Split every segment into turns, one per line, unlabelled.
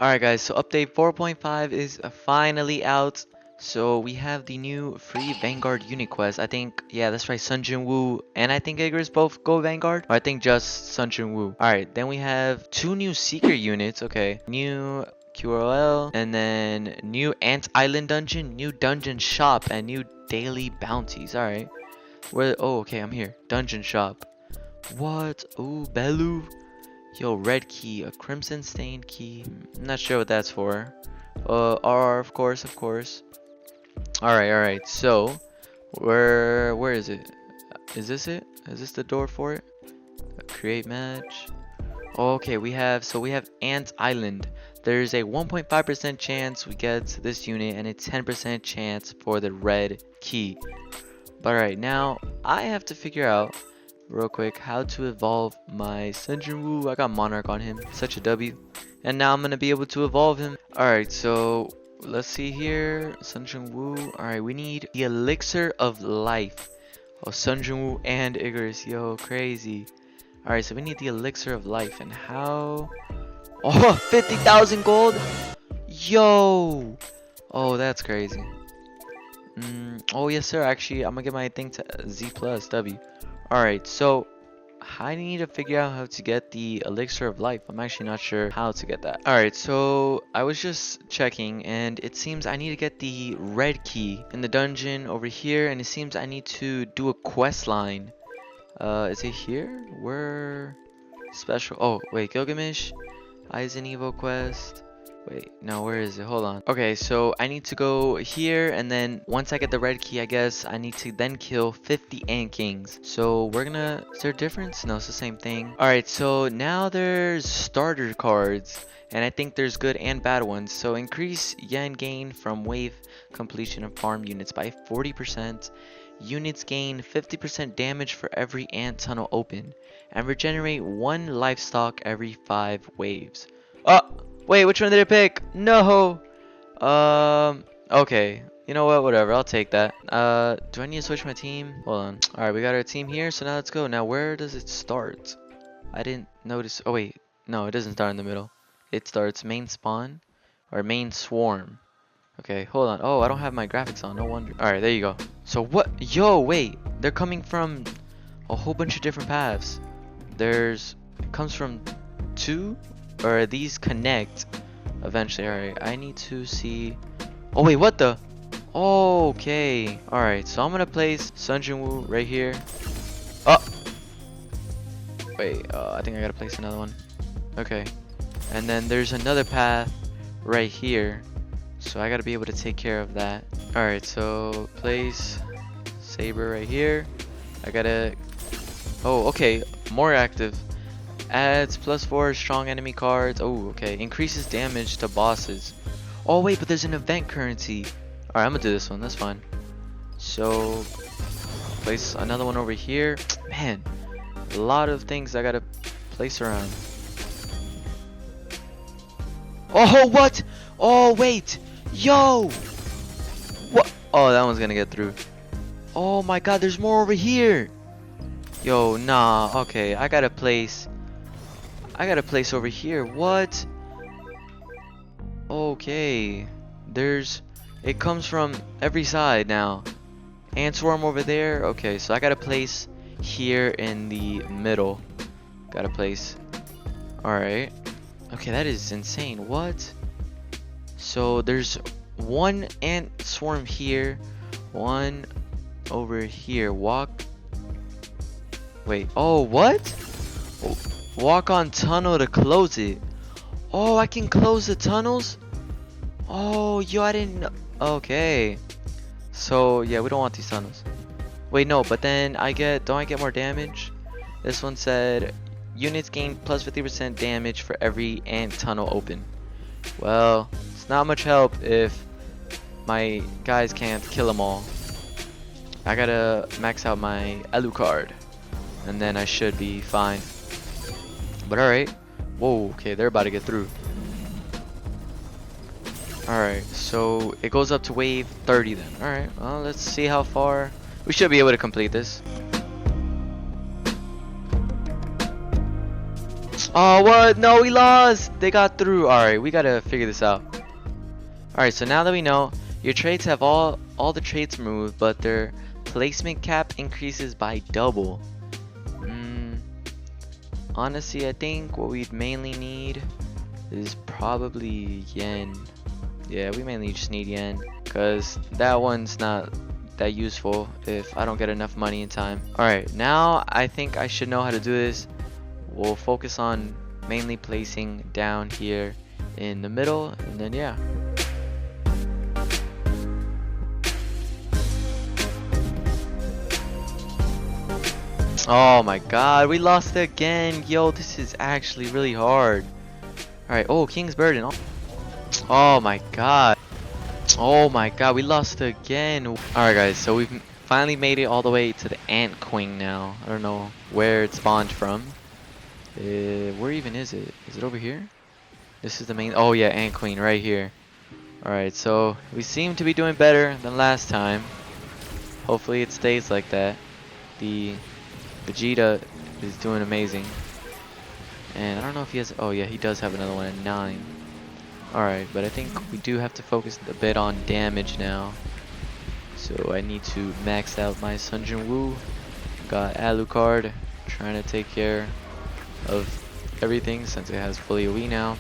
Alright guys, so update 4.5 is finally out. So we have the new free Vanguard unit quest. I think, yeah, that's right, Jinwoo and I think Icarus both go Vanguard. Or I think just Jinwoo. Alright, then we have two new secret units. Okay, new QRL, and then new Ant Island dungeon, new dungeon shop, and new daily bounties. Alright, where? Oh, okay, I'm here. Dungeon shop. What? Ooh, Belu. Yo, red key, a crimson stained key. Not sure what that's for. R, of course, of course. Alright. So, where is it? Is this it? Is this the door for it? Create match. Okay, we have Ant Island. There's a 1.5% chance we get this unit and a 10% chance for the red key. But alright, now I have to figure out real quick how to evolve my Jinwoo. I got Monarch on him, such a W. And now I'm gonna be able to evolve him. Alright, so let's see here. Jinwoo. Alright, we need the Elixir of Life. Oh, Jinwoo and Icarus. Yo, crazy. Alright, so we need the Elixir of Life. And how? Oh, 50,000 gold? Yo! Oh, that's crazy. Oh, yes, sir. Actually, I'm gonna get my thing to Z plus W. Alright, so I need to figure out how to get the Elixir of Life. I'm actually not sure how to get that. Alright, so I was just checking and it seems I need to get the red key in the dungeon over here, and it seems I need to do a quest line. Is it here? Where? Special. Oh, wait, Gilgamesh. Aizen Evo quest. Wait, no, where is it? Hold on. Okay, so I need to go here, and then once I get the red key, I guess I need to then kill 50 Ant Kings. So we're gonna... Is there a difference? No, it's the same thing. Alright, so now there's starter cards, and I think there's good and bad ones. So increase yen gain from wave completion of farm units by 40%. Units gain 50% damage for every ant tunnel open, and regenerate 1 livestock every 5 waves. Oh! Wait, which one did I pick? No! Okay. You know what? Whatever. I'll take that. Do I need to switch my team? Hold on. Alright, we got our team here, so now let's go. Now, where does it start? I didn't notice. Oh, wait. No, it doesn't start in the middle. It starts main spawn or main swarm. Okay, hold on. Oh, I don't have my graphics on. No wonder. Alright, there you go. So what? Yo, wait. They're coming from a whole bunch of different paths. It comes from 2? Or these connect eventually. Alright, I need to see. Oh, wait, what the? Oh, okay. Alright, so I'm gonna place Jinwoo right here. Oh! Wait, I think I gotta place another one. Okay. And then there's another path right here. So I gotta be able to take care of that. Alright, so place Saber right here. I gotta... Oh, okay. More active. Adds +4 strong enemy cards. Oh, okay. Increases damage to bosses. Oh, wait, but there's an event currency. Alright, I'm gonna do this one. That's fine. So, place another one over here. Man, a lot of things I gotta place around. Oh, what? Oh, wait. Yo! What? Oh, that one's gonna get through. Oh my god, there's more over here. Yo, nah. Okay, I gotta place over here. What? Okay. It comes from every side now. Ant swarm over there. Okay, so I gotta place here in the middle. Gotta place. Alright. Okay, that is insane. What? So there's one ant swarm here. One over here. Wait. Oh, what? Oh. Walk on tunnel to close it. Oh, I can close the tunnels? Oh, yo, I didn't know. Okay. So, yeah, we don't want these tunnels. Wait, no, but then don't I get more damage? This one said, units gain plus 50% damage for every ant tunnel open. Well, it's not much help if my guys can't kill them all. I gotta max out my Alucard, and then I should be fine. But alright. Whoa, okay, they're about to get through. Alright, so it goes up to wave 30 then. Alright, well, let's see how far. We should be able to complete this. Oh, what? No, we lost. They got through. Alright, we gotta figure this out. Alright, so now that we know, your traits have all the traits removed, but their placement cap increases by double. Honestly, I think what we'd mainly need is probably yen. Yeah, we mainly just need yen, because that one's not that useful if I don't get enough money in time. Alright, now I think I should know how to do this. We'll focus on mainly placing down here in the middle, and then yeah. Oh my god, we lost again. Yo, this is actually really hard. Alright, oh, King's Burden. Oh my god. Oh my god, we lost again. Alright guys, so we've finally made it all the way to the Ant Queen now. I don't know where it spawned from. Where even is it? Is it over here? This is the main... Oh yeah, Ant Queen right here. Alright, so we seem to be doing better than last time. Hopefully it stays like that. The Vegeta is doing amazing. And I don't know if he has... Oh yeah, he does have another one at 9. Alright, but I think we do have to focus a bit on damage now. So I need to max out my Jinwoo. Got Alucard trying to take care of everything since it has fully OE now.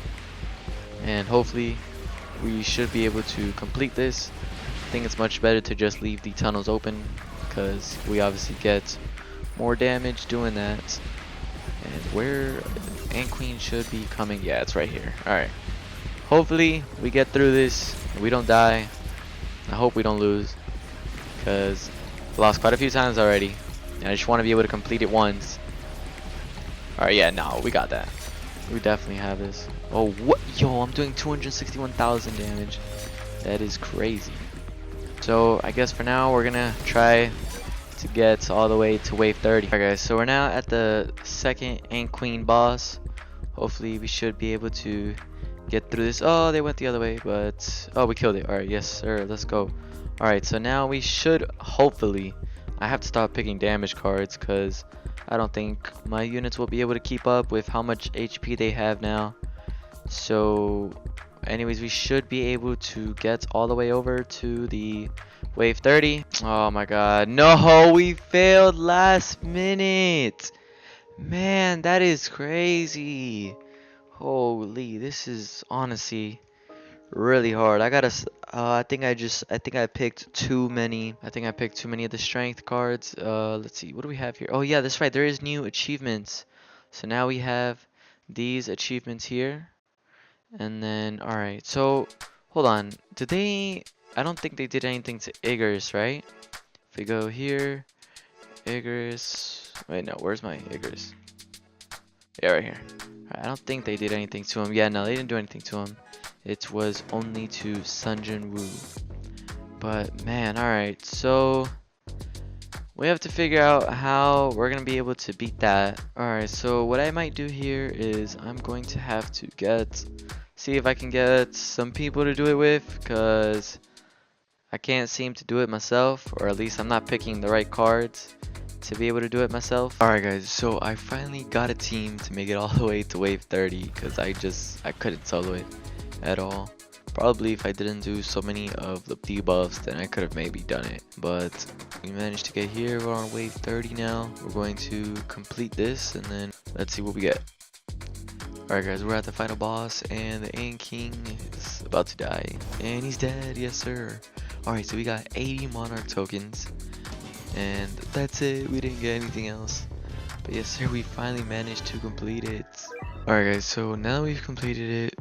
And hopefully we should be able to complete this. I think it's much better to just leave the tunnels open, because we obviously get more damage doing that. And where Ant Queen should be coming, yeah, it's right here. Alright, hopefully we get through this, we don't die. I hope we don't lose, because I lost quite a few times already, and I just want to be able to complete it once. Alright, yeah, no, we got that. We definitely have this. Oh, what? Yo, I'm doing 261,000 damage. That is crazy. So I guess for now we're gonna try to get all the way to wave 30. Alright guys, so we're now at the second Ant Queen boss. Hopefully we should be able to get through this. Oh, they went the other way, but oh, we killed it. Alright, yes sir, let's go. Alright, so now we should hopefully... I have to stop picking damage cards, because I don't think my units will be able to keep up with how much HP they have now. So anyways, we should be able to get all the way over to the wave 30. Oh my god, no, we failed last minute. Man, that is crazy. Holy, this is honestly really hard. I gotta I think I picked too many. I think I picked too many of the strength cards. Let's see, what do we have here? Oh yeah, that's right, there is new achievements. So now we have these achievements here. And then, alright, so hold on, did they... I don't think they did anything to Iggers, right? If we go here, Iggers... Wait, no, where's my Iggers? Yeah, right here. Alright, I don't think they did anything to him. Yeah, no, they didn't do anything to him. It was only to Jinwoo. But, man, alright, so... we have to figure out how we're going to be able to beat that. Alright, so what I might do here is I'm going to have to see if I can get some people to do it with, because I can't seem to do it myself, or at least I'm not picking the right cards to be able to do it myself. Alright guys, so I finally got a team to make it all the way to wave 30, because I couldn't solo it at all. Probably if I didn't do so many of the debuffs, then I could have maybe done it. But we managed to get here. We're on wave 30 now. We're going to complete this, and then let's see what we get. Alright guys, we're at the final boss, and the Ant King is about to die. And he's dead, yes sir. Alright, so we got 80 Monarch tokens. And that's it, we didn't get anything else. But yes sir, we finally managed to complete it. Alright guys, so now we've completed it.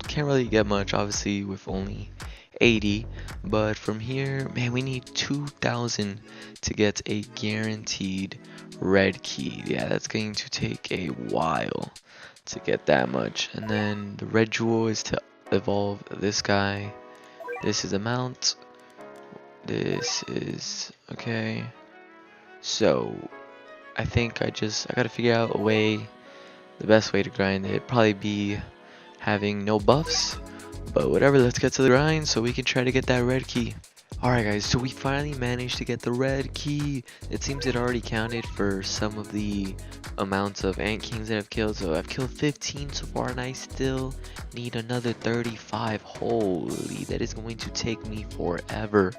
Can't really get much, obviously, with only 80. But from here, man, we need 2,000 to get a guaranteed red key. Yeah, that's going to take a while to get that much. And then the red jewel is to evolve this guy. This is a mount. This is okay. So I think I gotta figure out a way, the best way to grind it. Probably be having no buffs, but whatever, let's get to the grind so we can try to get that red key. Alright guys, so we finally managed to get the red key. It seems it already counted for some of the amounts of ant kings that I've killed. So I've killed 15 so far and I still need another 35. Holy, that is going to take me forever.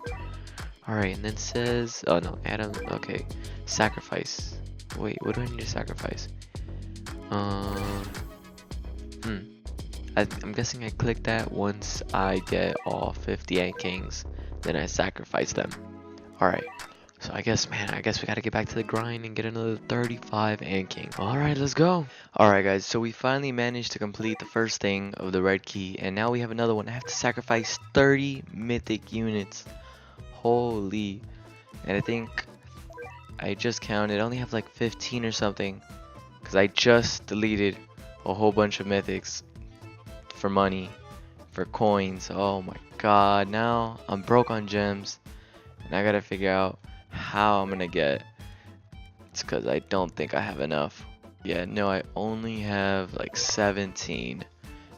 Alright, and then says, oh no, Adam, okay, sacrifice. Wait, what do I need to sacrifice? I'm guessing I click that once I get all 50 ant kings, then I sacrifice them. Alright, so I guess we gotta get back to the grind and get another 35 ant king. Alright, let's go. Alright guys, so we finally managed to complete the first thing of the red key, and now we have another one. I have to sacrifice 30 mythic units. Holy. And I think I just counted, I only have like 15 or something, because I just deleted a whole bunch of mythics for money, for coins. Oh my god, now I'm broke on gems and I gotta figure out how I'm gonna get. It's because I don't think I have enough. Yeah, no, I only have like 17,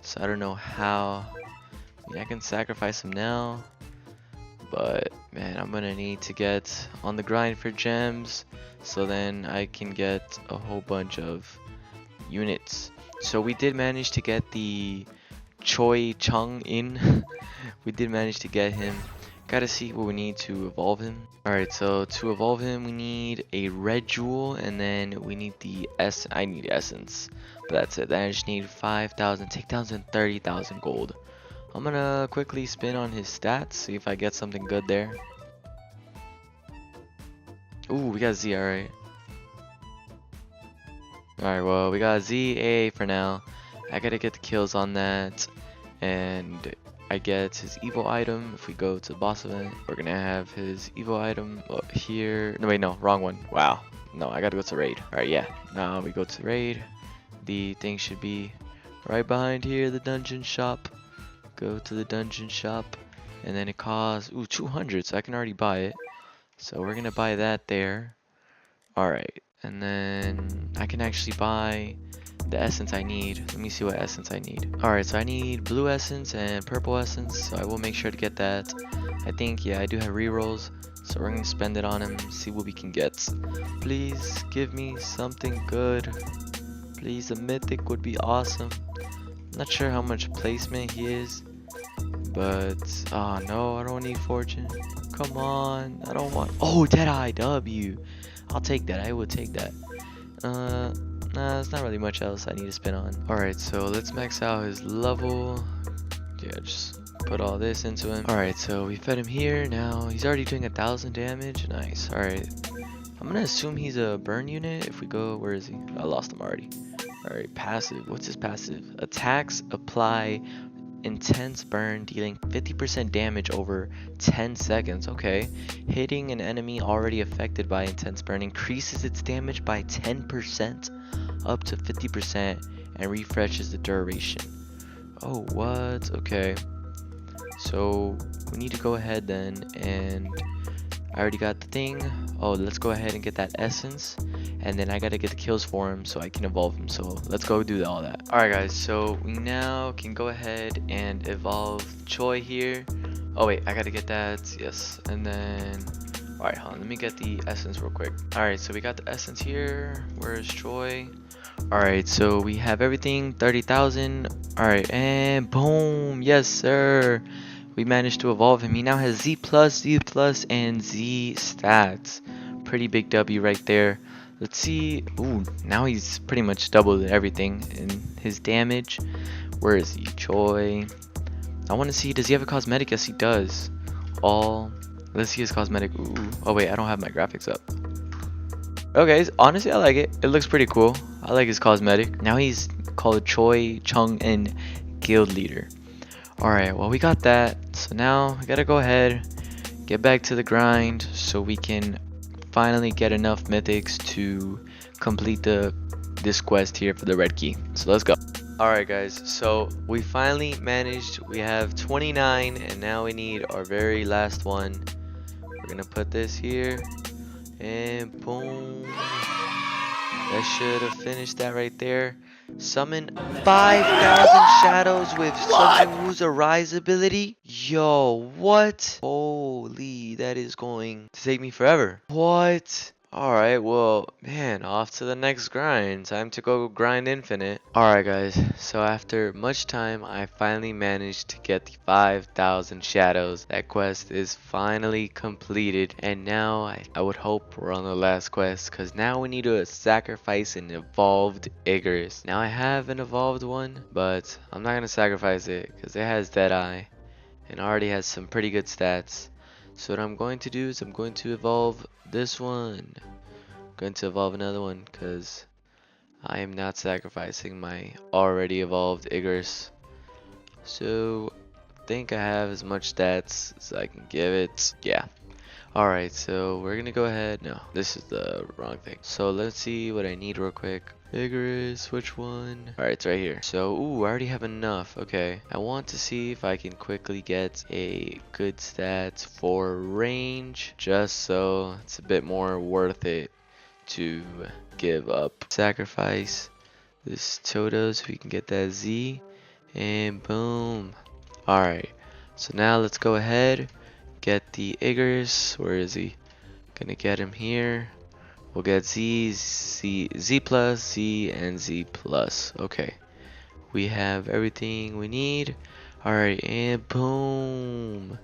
so I don't know how. I mean, I can sacrifice them now, but man, I'm gonna need to get on the grind for gems so then I can get a whole bunch of units. So we did manage to get the Choi Chung in. We did manage to get him. Gotta see what we need to evolve him. Alright, so to evolve him we need a red jewel and then we need the I need essence. But that's it. I just need 5,000 takedowns and 30,000 gold. I'm gonna quickly spin on his stats, see if I get something good there. Ooh, we got Z, alright. Alright, well, we got ZA for now. I gotta get the kills on that. And I get his evil item. If we go to the boss event, we're gonna have his evil item up here. No, wait, no, wrong one. Wow. No, I gotta go to raid. Alright, yeah. Now we go to raid. The thing should be right behind here, the dungeon shop. Go to the dungeon shop. And then it costs, ooh, 200, so I can already buy it. So we're gonna buy that there. Alright. And then I can actually buy the essence I need. Let me see what essence I need. Alright, so I need blue essence and purple essence, so I will make sure to get that. I think, yeah, I do have rerolls, so we're gonna spend it on him, see what we can get. Please give me something good. Please, a mythic would be awesome. I'm not sure how much placement he is, but oh no, I don't need fortune. Come on, I don't want. Oh, Deadeye W. I'll take that. I will take that. Nah, there's not really much else I need to spin on. Alright, so let's max out his level. Yeah, just put all this into him. Alright, so we fed him here. Now he's already doing 1,000 damage. Nice. Alright. I'm gonna assume he's a burn unit. If we go, where is he? I lost him already. Alright, passive. What's his passive? Attacks apply intense burn, dealing 50% damage over 10 seconds. Okay. Hitting an enemy already affected by intense burn increases its damage by 10% up to 50% and refreshes the duration. Oh, what? Okay. So we need to go ahead then, and I already got the thing. Oh, let's go ahead and get that essence, and then I gotta get the kills for him so I can evolve him. So let's go do all that. Alright guys, so we now can go ahead and evolve Choi here. Oh wait, I gotta get that. Yes. And then alright, hold on, let me get the essence real quick. Alright, so we got the essence here. Where's Choi? Alright, so we have everything, 30,000. Alright, and boom, yes sir, we managed to evolve him. He now has Z+, and Z stats. Pretty big W right there. Let's see. Ooh, now he's pretty much doubled everything in his damage. Where is he? Choi. I want to see, does he have a cosmetic? Yes, he does. All. Let's see his cosmetic. Ooh. Oh wait, I don't have my graphics up. Okay, honestly, I like it. It looks pretty cool. I like his cosmetic. Now he's called Choi Chung and Guild Leader. Alright, well we got that. So now we gotta go ahead, get back to the grind so we can finally get enough mythics to complete this quest here for the red key. So let's go. Alright guys, so we finally managed. We have 29 and now we need our very last one. We're gonna put this here and boom. That should have finished that right there. Summon 5,000 shadows with Sun Jinwoo's Arise ability. Yo, what? Holy, that is going to take me forever. What? Alright, well, man, off to the next grind. Time to go grind infinite. Alright, guys, so after much time, I finally managed to get the 5,000 shadows. That quest is finally completed, and now I would hope we're on the last quest, because now we need to sacrifice an evolved Icarus. Now I have an evolved one, but I'm not going to sacrifice it, because it has Deadeye, and already has some pretty good stats. So what I'm going to do is I'm going to evolve this one. I'm going to evolve another one because I am not sacrificing my already evolved Icarus. So I think I have as much stats as I can give it. Yeah. Alright, so we're gonna go ahead. No, this is the wrong thing. So let's see what I need real quick. Icarus, which one? Alright, it's right here. So, ooh, I already have enough. Okay. I want to see if I can quickly get a good stats for range, just so it's a bit more worth it to give up. Sacrifice this Toto so we can get that Z, and boom. Alright, so now let's go ahead, get the Icarus. Where is he? Gonna get him here. We'll get Z plus, Z, and Z plus. Okay. We have everything we need. Alright, and boom.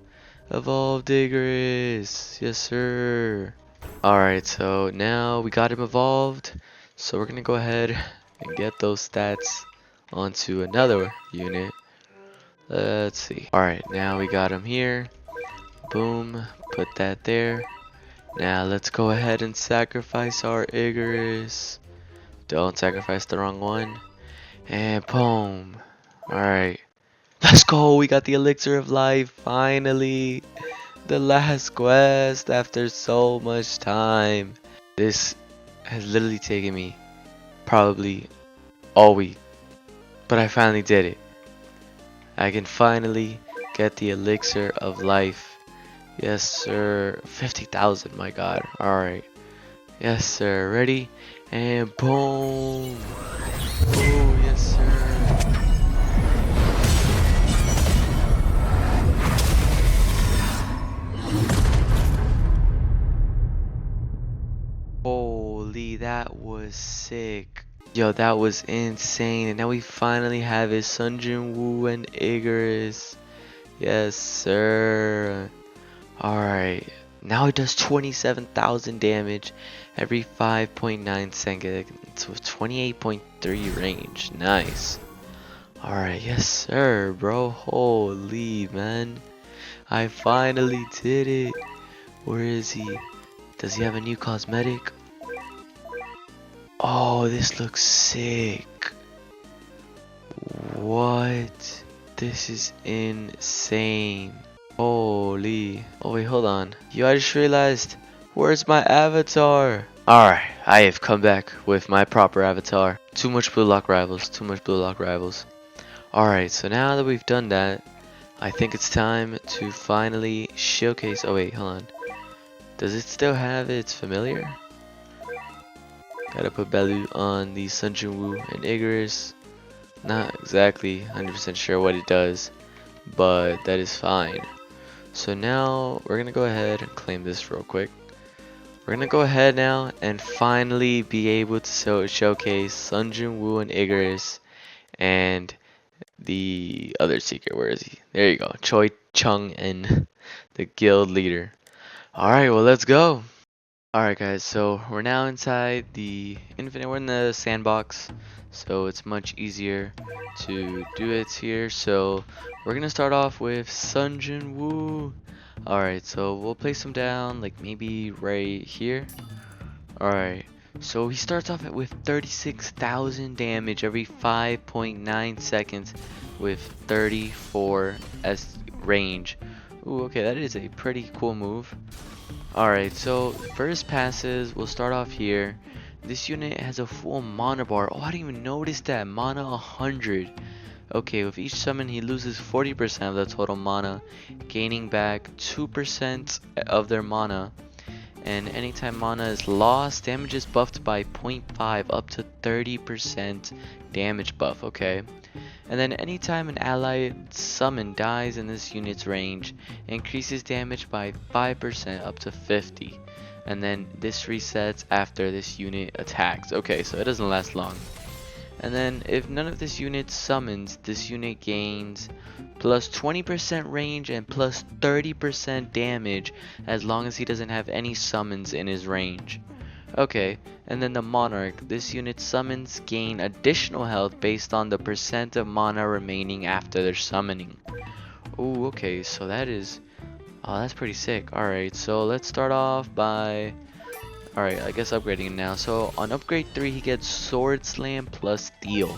Evolved Icarus. Yes, sir. Alright, so now we got him evolved. So we're gonna go ahead and get those stats onto another unit. Let's see. Alright, now we got him here. Boom. Put that there. Now let's go ahead and sacrifice our Icarus. Don't sacrifice the wrong one. And boom. Alright. Let's go. We got the Elixir of Life. Finally. The last quest after so much time. This has literally taken me probably all week. But I finally did it. I can finally get the Elixir of Life. Yes, sir. 50,000, my god. Alright. Yes, sir. Ready? And boom. Oh, yes, sir. Holy, that was sick. Yo, that was insane. And now we finally have his Sun Jinwoo and Icarus. Yes, sir. Alright, now it does 27,000 damage every 5.9 seconds with 28.3 range. Nice. Alright, yes sir, bro. Holy man. I finally did it. Where is he? Does he have a new cosmetic? Oh, this looks sick. What? This is insane. Holy. Oh wait, hold on. Yo, I just realized, where's my avatar? Alright, I have come back with my proper avatar. Too much blue lock rivals. Too much blue lock rivals. Alright, so now that we've done that, I think it's time to finally showcase. Oh wait, hold on. Does it still have its familiar? Gotta put Belu on the Sun Jinwoo and Icarus. Not exactly 100% sure what it does, but that is fine. So now we're gonna go ahead and claim this real quick. We're gonna go ahead now and finally be able to showcase Sun Jinwoo and Icarus and the other secret. Where is he? There you go. Choi Chung and the guild leader. Alright, well let's go. Alright guys, so we're now inside the infinite. We're in the sandbox, so it's much easier to do it here. So we're gonna start off with Sun Jinwoo. Alright, so we'll place him down like maybe right here. Alright, so he starts off with 36,000 damage every 5.9 seconds with 34 S range. Ooh, okay, that is a pretty cool move. Alright, so first passes, we'll start off here. This unit has a full mana bar. Oh, I didn't even notice that. Mana 100. Okay, with each summon he loses 40% of the total mana, gaining back 2% of their mana. And anytime mana is lost, damage is buffed by 0.5 up to 30% damage buff, okay? And then anytime an allied summon dies in this unit's range, it increases damage by 5% up to 50. And then this resets after this unit attacks. Okay, so it doesn't last long. And then if none of this unit summons, this unit gains plus 20% range and plus 30% damage as long as he doesn't have any summons in his range. Okay, and then the Monarch, this unit's summons gain additional health based on the percent of mana remaining after their summoning. Oh, okay, so that is, oh, that's pretty sick. Alright, so let's start off by, alright, I guess upgrading him now. So on upgrade 3 he gets Sword Slam plus Steel.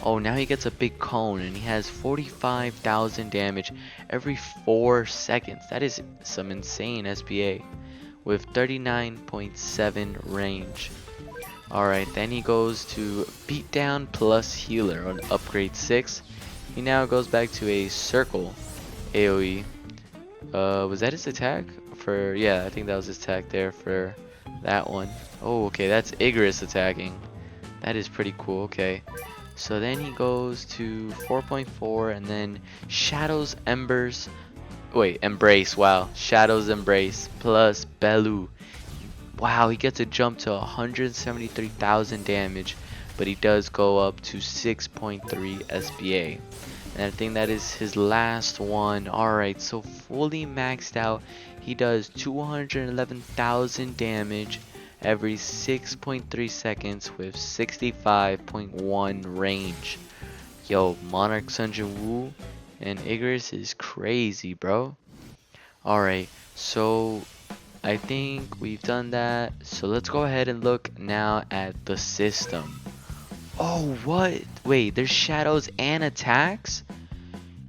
Oh, now he gets a big cone and he has 45,000 damage every 4 seconds. That is some insane SPA with 39.7 range. Alright, then he goes to Beatdown plus Healer on upgrade 6. He now goes back to a Circle AoE. Was that his attack? Yeah, I think that was his attack there for that one. Oh, okay, that's Igris attacking. That is pretty cool, okay. So then he goes to 4.4 and then Shadows Embers. Wait, Embrace, wow. Shadows Embrace plus Bellu. Wow, he gets a jump to 173,000 damage, but he does go up to 6.3 SPA. And I think that is his last one. Alright, so fully maxed out, he does 211,000 damage every 6.3 seconds with 65.1 range. Yo, Monarch Jinwoo and Igris is crazy, bro. Alright, so I think we've done that. So let's go ahead and look now at the system. Oh, what? Wait, there's shadows and attacks?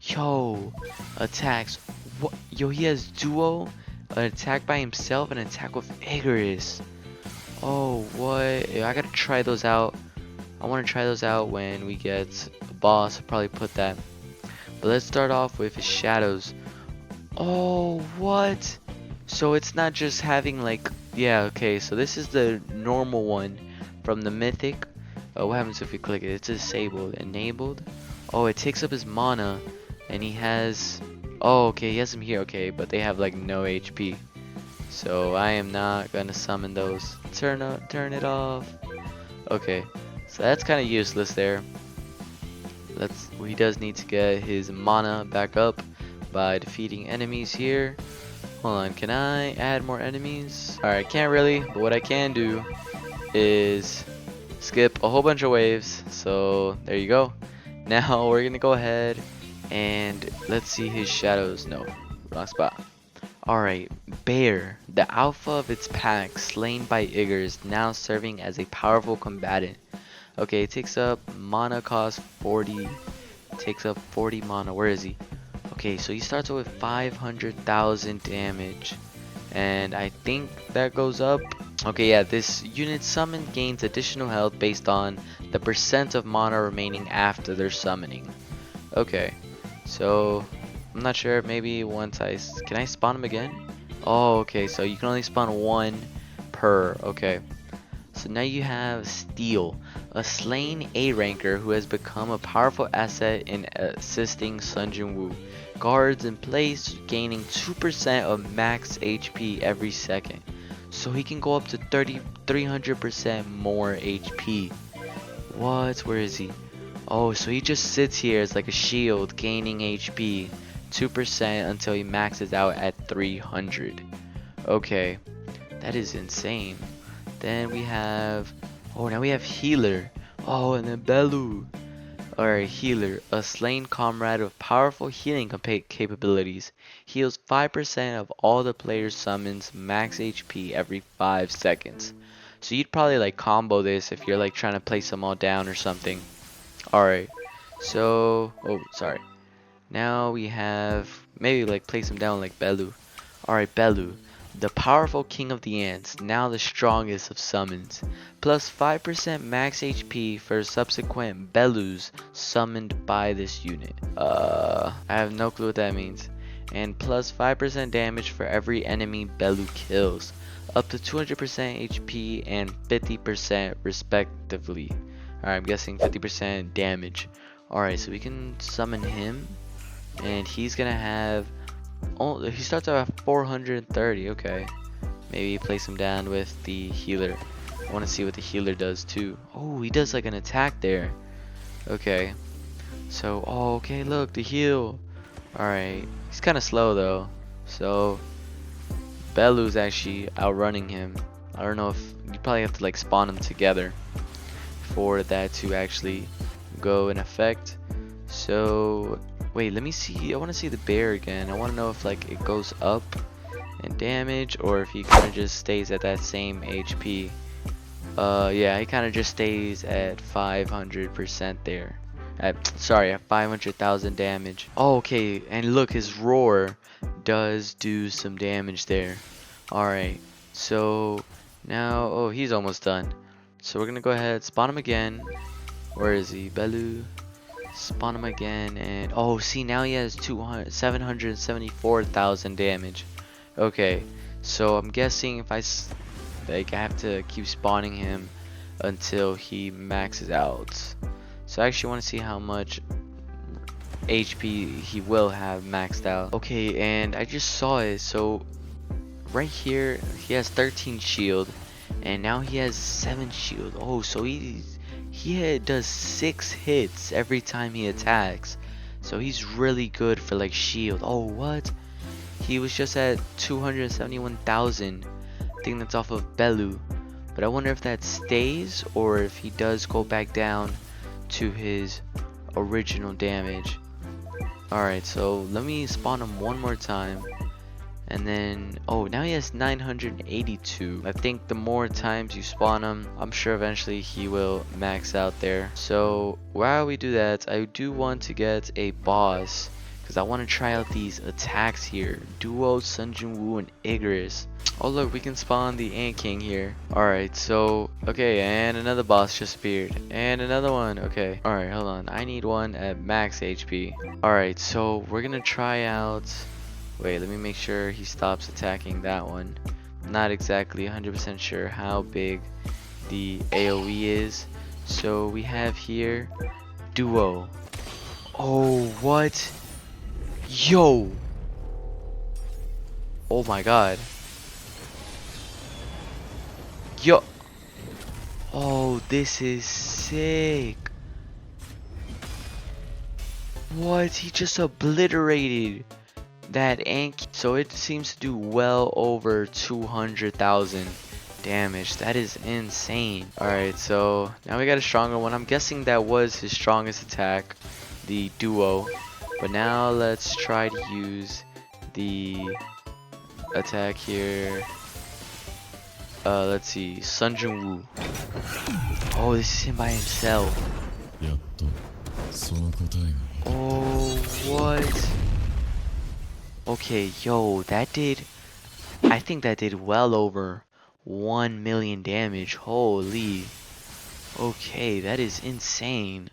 Yo, attacks. What? Yo, he has duo, an attack by himself, and an attack with Igris. Oh, what? I gotta try those out. I want to try those out when we get a boss. I'll probably put that. But let's start off with his shadows. Oh, what? So it's not just having like, yeah, okay, so this is the normal one from the mythic. What happens if we click it? It's disabled. Enabled. Oh, it takes up his mana, and he has, oh, okay, he has them here, okay, but they have like no HP. So I am not gonna summon those. Turn it off. Okay, so that's kind of useless there. He does need to get his mana back up by defeating enemies here. Hold on, can I add more enemies? Alright, can't really, but what I can do is skip a whole bunch of waves. So there you go. Now we're gonna go ahead and let's see his shadows. No, wrong spot. Alright, Bear, the alpha of its pack, slain by Igris, now serving as a powerful combatant. Okay, it takes up mana cost 40. Takes up 40 mana. Where is he? Okay, so he starts with 500,000 damage. And I think that goes up. Okay, yeah, this unit summon gains additional health based on the percent of mana remaining after their summoning. Okay, so I'm not sure, maybe once can I spawn him again? Oh, okay, so you can only spawn one per, okay. So now you have Steel, a slain A ranker who has become a powerful asset in assisting Sun Jinwoo. Guards in place, gaining 2% of max HP every second. So he can go up to 300% more HP. What? Where is he? Oh, so he just sits here as like a shield, gaining HP 2% until he maxes out at 300. Okay, that is insane. Then we have, oh, now we have Healer. Oh, and then Bellu. Alright, Healer, a slain comrade with powerful healing capabilities. Heals 5% of all the player's summons max HP every 5 seconds. So you'd probably like combo this if you're like trying to place them all down or something. Alright, so, oh, sorry. Now we have, maybe like place them down like Bellu. Alright, Bellu, the powerful king of the ants, now the strongest of summons. Plus 5% max HP for subsequent Bellus summoned by this unit. I have no clue what that means. and plus 5% damage for every enemy Belu kills, up to 200% HP and 50% respectively. Alright, I'm guessing 50% damage. Alright, so we can summon him, and he's gonna have, oh, he starts out at 430. Okay, maybe place him down with the healer. I want to see what the healer does too. Oh, he does like an attack there. Okay, so, oh, okay, look, the heal. Alright, he's kind of slow though, so Belu's actually outrunning him. I don't know if you probably have to like spawn them together for that to actually go in effect. So wait, let me see. I want to see the bear again. I want to know if like it goes up in damage or if he kind of just stays at that same HP. Yeah, he kind of just stays at 500% there. Sorry, at 500,000 damage. Oh, okay, and look, his roar does do some damage there. Alright, so now, oh, he's almost done. So we're gonna go ahead, spawn him again. Where is he? Belu. Spawn him again, and oh, see, now he has 774,000 damage. Okay, so I'm guessing if I have to keep spawning him until he maxes out. So I actually want to see how much HP he will have maxed out. Okay, and I just saw it. So right here he has 13 shield, and now he has 7 shield. Oh, so he does 6 hits every time he attacks. So he's really good for like shield. Oh, what? He was just at 271,000. I think that's off of Belu. But I wonder if that stays or if he does go back down to his original damage. Alright, so let me spawn him one more time. And then, oh, now he has 982. I think the more times you spawn him, I'm sure eventually he will max out there. So while we do that, I do want to get a boss, because I want to try out these attacks here. Duo, Jinwoo, and Igris. Oh look, we can spawn the Ant King here. Alright, so, okay, and another boss just appeared. And another one, okay. Alright, hold on, I need one at max HP. Alright, so we're gonna try out, wait, let me make sure he stops attacking that one. I'm not exactly 100% sure how big the AoE is. So we have here, Duo. Oh, what? Yo! Oh my god. Yo! Oh, this is sick. What? He just obliterated that Ant. So it seems to do well over 200,000 damage. That is insane. Alright, so now we got a stronger one. I'm guessing that was his strongest attack, the Duo. But now let's try to use the attack here. Let's see, Jinwoo. Oh, this is him by himself. Oh, what? Okay, yo, that did, I think that did well over 1 million damage. Holy. Okay, that is insane.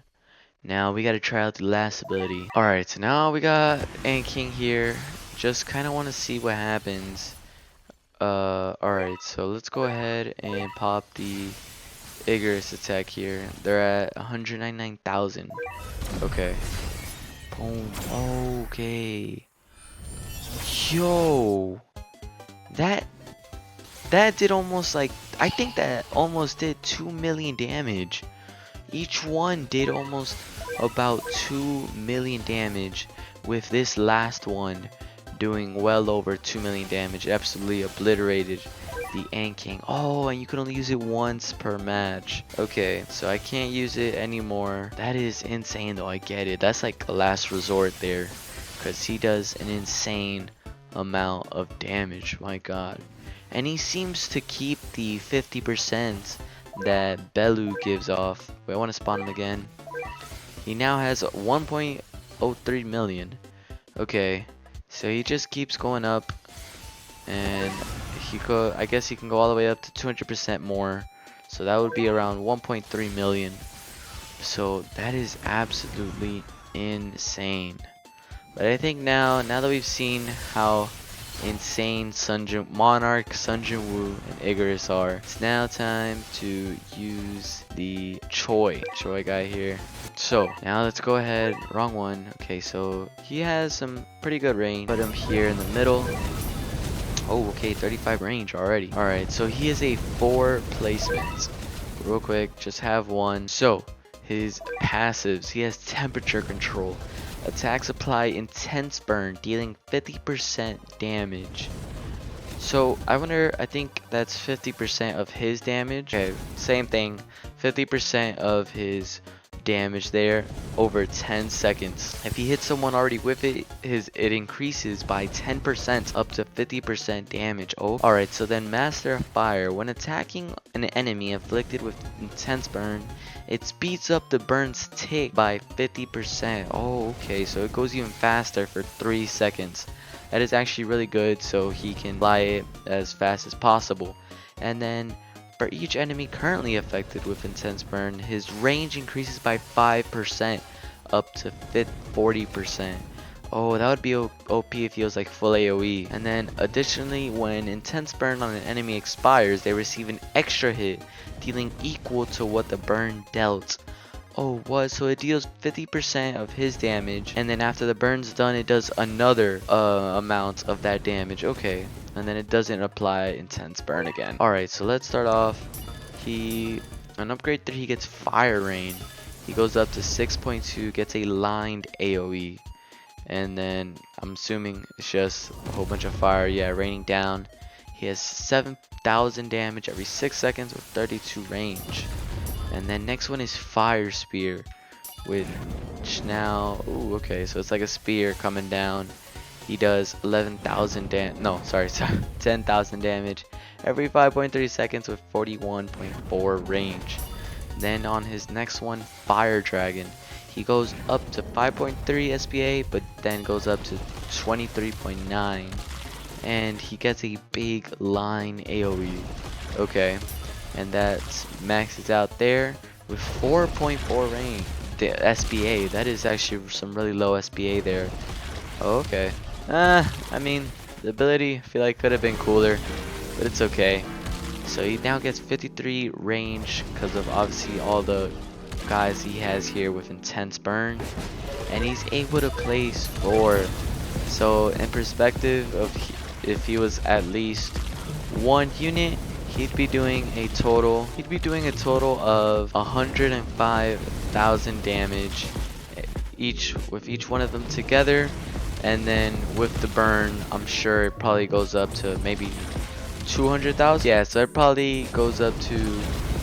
Now we gotta try out the last ability. Alright, so now we got Ant King here. Just kinda wanna see what happens. Alright, so let's go ahead and pop the Igris attack here. They're at 199,000. Okay. Boom. Okay. Yo. That did almost like, I think that almost did 2 million damage. Each one did almost about 2 million damage, with this last one doing well over 2 million damage. Absolutely obliterated the Ant King. Oh, and you can only use it once per match. Okay, so I can't use it anymore. That is insane though, I get it. That's like a last resort there, because he does an insane amount of damage. My god. And he seems to keep the 50% that Belu gives off. Wait, I want to spawn him again. He now has 1.03 million. Okay, so he just keeps going up, and I guess he can go all the way up to 200% more. So that would be around 1.3 million. So that is absolutely insane. But I think now that we've seen how insane Monarch, Jinwoo, and Icarus are, it's now time to use the Choi guy here. So now let's go ahead. Wrong one. Okay, so he has some pretty good range. Put him here in the middle. Oh, okay, 35 range already. Alright, so he is a 4 placement. Real quick, just have one. So his passives, he has temperature control. Attacks apply intense burn, dealing 50% damage. So I wonder, I think that's 50% of his damage. Okay, same thing, 50% of his damage there over 10 seconds. If he hits someone already with it, it increases by 10% up to 50% damage. Oh, alright, so then Master of Fire. When attacking an enemy afflicted with intense burn, it speeds up the burn's tick by 50%. Oh, okay, so it goes even faster for 3 seconds. That is actually really good, so he can fly it as fast as possible. And then for each enemy currently affected with intense burn, his range increases by 5% up to 40%. Oh, that would be OP if he was like full AoE. And then additionally, when intense burn on an enemy expires, they receive an extra hit, dealing equal to what the burn dealt. Oh, what? So it deals 50% of his damage, and then after the burn's done, it does another amount of that damage. Okay. And then it doesn't apply intense burn again. Alright, so let's start off. On upgrade 3, he gets Fire Rain. He goes up to 6.2, gets a lined AoE. And then I'm assuming it's just a whole bunch of fire. Yeah, raining down. He has 7,000 damage every 6 seconds with 32 range. And then next one is Fire Spear, which now, ooh, okay, so it's like a spear coming down. He does 11,000 10,000 damage every 5.3 seconds with 41.4 range. Then on his next one, Fire Dragon, he goes up to 5.3 SPA, but then goes up to 23.9, and he gets a big line AoE. Okay, and that maxes out there with 4.4 range. The SPA, that is actually some really low SPA there. Okay. I mean, the ability I feel like could have been cooler, but it's okay. So he now gets 53 range because of obviously all the guys he has here with intense burn, and he's able to place 4. So in perspective of if he was at least 1 unit, he'd be doing a total of 105,000 damage with each one of them together. And then with the burn, I'm sure it probably goes up to maybe 200,000. Yeah, so it probably goes up to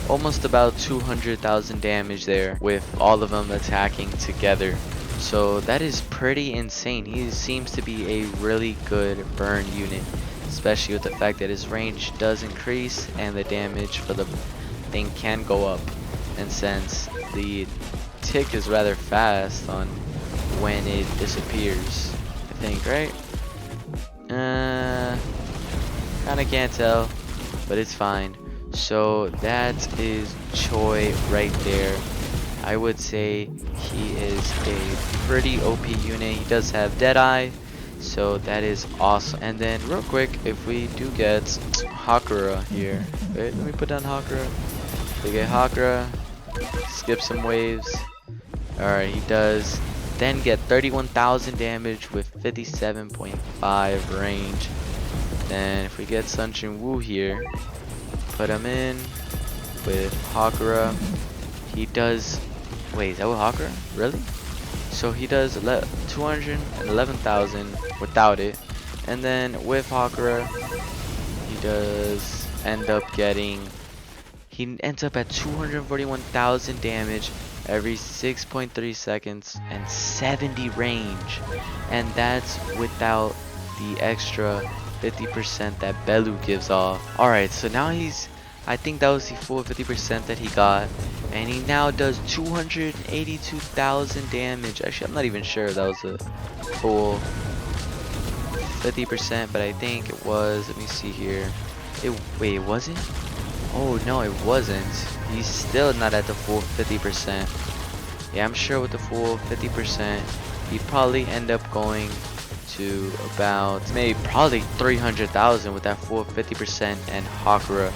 almost about 200,000 damage there with all of them attacking together. So that is pretty insane. He seems to be a really good burn unit, especially with the fact that his range does increase and the damage for the thing can go up. And since the tick is rather fast on when it disappears, I think, right? Kinda can't tell, but it's fine. So that is Choi right there. I would say he is a pretty OP unit. He does have Deadeye, so that is awesome. And then real quick, if we do get Hakura here, wait, let me put down Hakura. We get Hakura, skip some waves. Alright, he does then get 31,000 damage with 57.5 range. Then if we get Jinwoo here, put him in with Hakura, he does, wait, is that with Hakura? Really? So he does 211,000 without it, and then with Hakura, he does end up getting, he ends up at 241,000 damage every 6.3 seconds and 70 range, and that's without the extra 50% that Belu gives off. Alright, so now I think that was the full 50% that he got, and he now does 282,000 damage. Actually, I'm not even sure if that was a full 50%, but I think it was. Let me see here. Wait, was it? Oh no, it wasn't. He's still not at the full 50%. Yeah, I'm sure with the full 50%, he'd probably end up going to about maybe probably 300,000 with that full 50% and Hakura.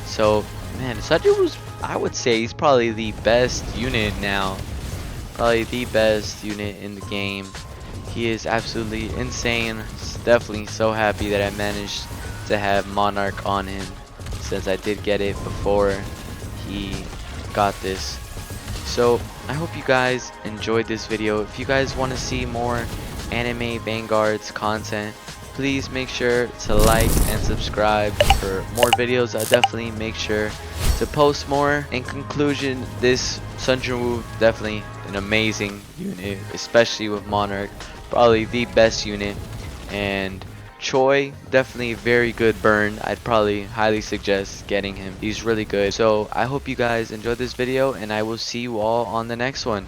So man, Sanjuwoo's, I would say he's probably the best unit now. Probably the best unit in the game. He is absolutely insane. Definitely so happy that I managed to have Monarch on him, since I did get it before he got this. So I hope you guys enjoyed this video. If you guys want to see more anime Vanguards content, please make sure to like and subscribe for more videos. I'll definitely make sure to post more. In conclusion, this Jinwoo definitely an amazing unit, especially with Monarch, probably the best unit. And Choi, definitely a very good burn. I'd probably highly suggest getting him. He's really good. So I hope you guys enjoyed this video, and I will see you all on the next one.